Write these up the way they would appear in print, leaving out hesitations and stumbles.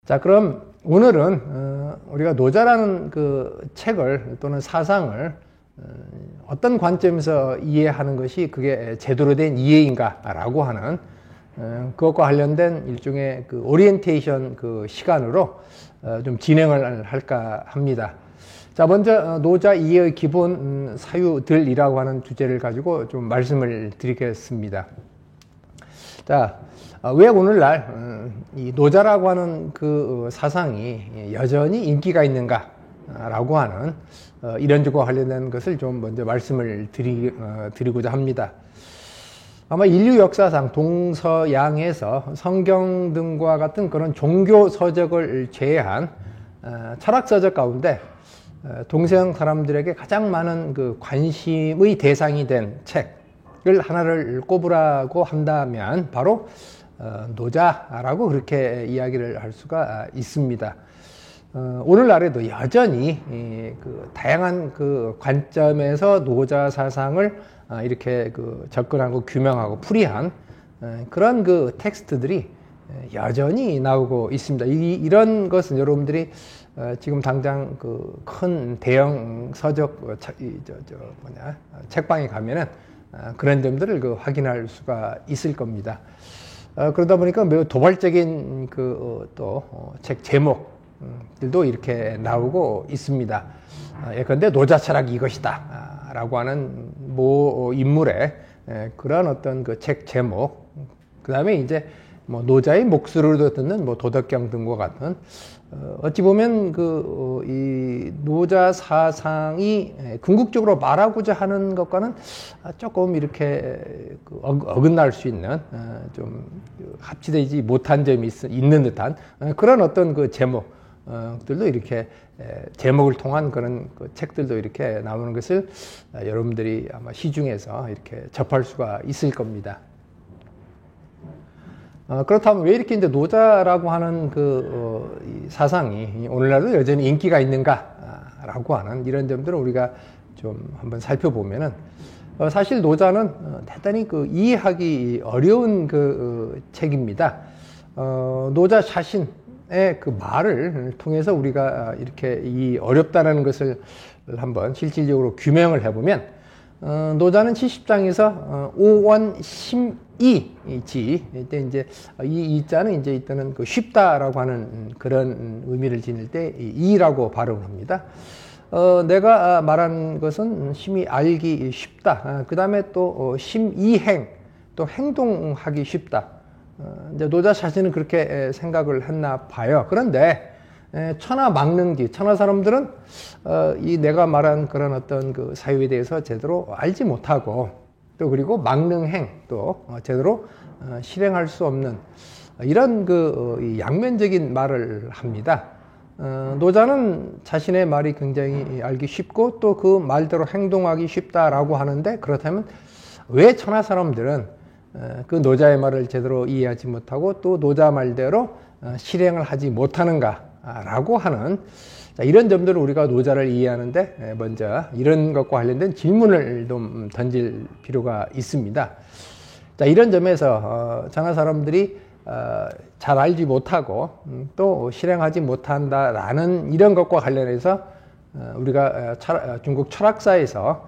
자, 그럼 오늘은 우리가 노자라는 그 책을 또는 사상을 어떤 관점에서 이해하는 것이 그게 제대로 된 이해인가라고 하는 그것과 관련된 일종의 그 오리엔테이션 그 시간으로 좀 진행을 할까 합니다. 자, 먼저 노자 이해의 기본 사유들이라고 하는 주제를 가지고 좀 말씀을 드리겠습니다. 자, 왜 오늘날 이 노자라고 하는 그 사상이 여전히 인기가 있는가라고 하는 이런 쪽과 관련된 것을 좀 먼저 말씀을 드리고자 합니다. 아마 인류 역사상 동서양에서 성경 등과 같은 그런 종교 서적을 제외한 철학 서적 가운데 동서양 사람들에게 가장 많은 그 관심의 대상이 된 책을 하나를 꼽으라고 한다면 바로 노자라고 그렇게 이야기를 할 수가 있습니다. 오늘날에도 여전히 그 다양한 그 관점에서 노자 사상을 이렇게 그 접근하고 규명하고 풀이한 그런 그 텍스트들이 여전히 나오고 있습니다. 이런 것은 여러분들이 지금 당장 그 큰 대형 서적 책방에 가면은 그런 점들을 그 확인할 수가 있을 겁니다. 그러다 보니까 매우 도발적인 그 또 책 제목들도 이렇게 나오고 있습니다. 예컨대 노자 철학 이것이다 라고 하는 모 인물의 그런 어떤 그 책 제목, 그 다음에 이제 뭐 노자의 목소리로 듣는 뭐 도덕경 등과 같은 어찌 보면 이 노자 사상이 궁극적으로 말하고자 하는 것과는 조금 이렇게 어긋날 수 있는 좀 합치되지 못한 점이 있는 듯한 그런 어떤 그 제목들도 이렇게 제목을 통한 그런 그 책들도 이렇게 나오는 것을 여러분들이 아마 시중에서 이렇게 접할 수가 있을 겁니다. 그렇다면 왜 이렇게 이제 노자라고 하는 이 사상이 오늘날도 여전히 인기가 있는가라고 하는 이런 점들을 우리가 좀 한번 살펴보면은 사실 노자는 대단히 그 이해하기 어려운 책입니다. 노자 자신의 그 말을 통해서 우리가 이렇게 이 어렵다라는 것을 한번 실질적으로 규명을 해보면 노자는 70장에서 오원심이지, 이때 이제 이 자는 이제 이때는 그 쉽다라고 하는 그런 의미를 지닐 때 이라고 발음을 합니다. 내가 말한 것은 심히 알기 쉽다. 그 다음에 또 심이행, 또 행동하기 쉽다. 이제 노자 자신은 그렇게 생각을 했나 봐요. 그런데 천하 막능기, 천하 사람들은 이 내가 말한 그런 어떤 그 사유에 대해서 제대로 알지 못하고 또 그리고 막능행 또 제대로 실행할 수 없는 이런 그 양면적인 말을 합니다. 노자는 자신의 말이 굉장히 알기 쉽고 또 그 말대로 행동하기 쉽다라고 하는데, 그렇다면 왜 천하 사람들은 그 노자의 말을 제대로 이해하지 못하고 또 노자 말대로 실행을 하지 못하는가 라고 하는 이런 점들을 우리가 노자를 이해하는데 먼저 이런 것과 관련된 질문을 좀 던질 필요가 있습니다. 자, 이런 점에서 천하 사람들이 잘 알지 못하고 또 실행하지 못한다라는 이런 것과 관련해서 우리가 중국 철학사에서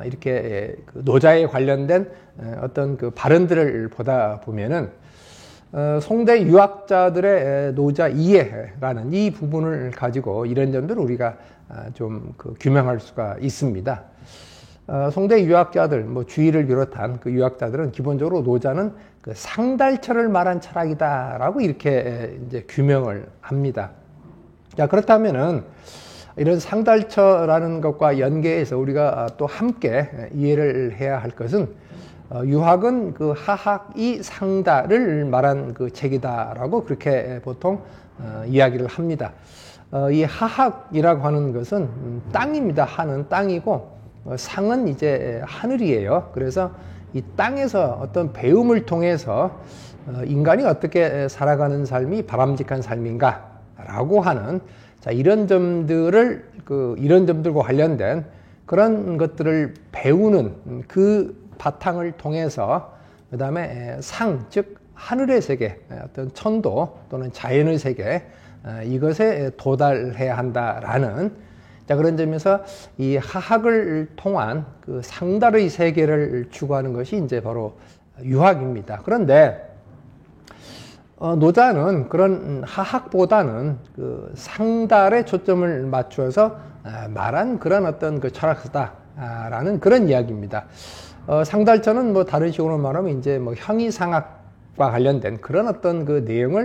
이렇게 노자에 관련된 어떤 그 발언들을 보다 보면은 송대 유학자들의 노자 이해라는 이 부분을 가지고 이런 점들을 우리가 좀 규명할 수가 있습니다. 송대 유학자들, 뭐 주의를 비롯한 그 유학자들은 기본적으로 노자는 그 상달처를 말한 철학이다라고 이렇게 이제 규명을 합니다. 자, 그렇다면은 이런 상달처라는 것과 연계해서 우리가 또 함께 이해를 해야 할 것은 유학은 그 하학이 상달을 말한 그 책이다라고 그렇게 보통 이야기를 합니다. 이 하학이라고 하는 것은 땅입니다. 하는 땅이고 상은 이제 하늘이에요. 그래서 이 땅에서 어떤 배움을 통해서 인간이 어떻게 살아가는 삶이 바람직한 삶인가라고 하는 이런 점들을 이런 점들과 관련된 그런 것들을 배우는 그 바탕을 통해서 그 다음에 상, 즉 하늘의 세계, 어떤 천도 또는 자연의 세계, 이것에 도달해야 한다라는, 자, 그런 점에서 이 하학을 통한 그 상달의 세계를 추구하는 것이 이제 바로 유학입니다. 그런데 노자는 그런 하학보다는 그 상달에 초점을 맞추어서 말한 그런 어떤 그 철학서다라는 그런 이야기입니다. 상달처는 뭐 다른 식으로 말하면 이제 뭐 형이상학과 관련된 그런 어떤 그 내용을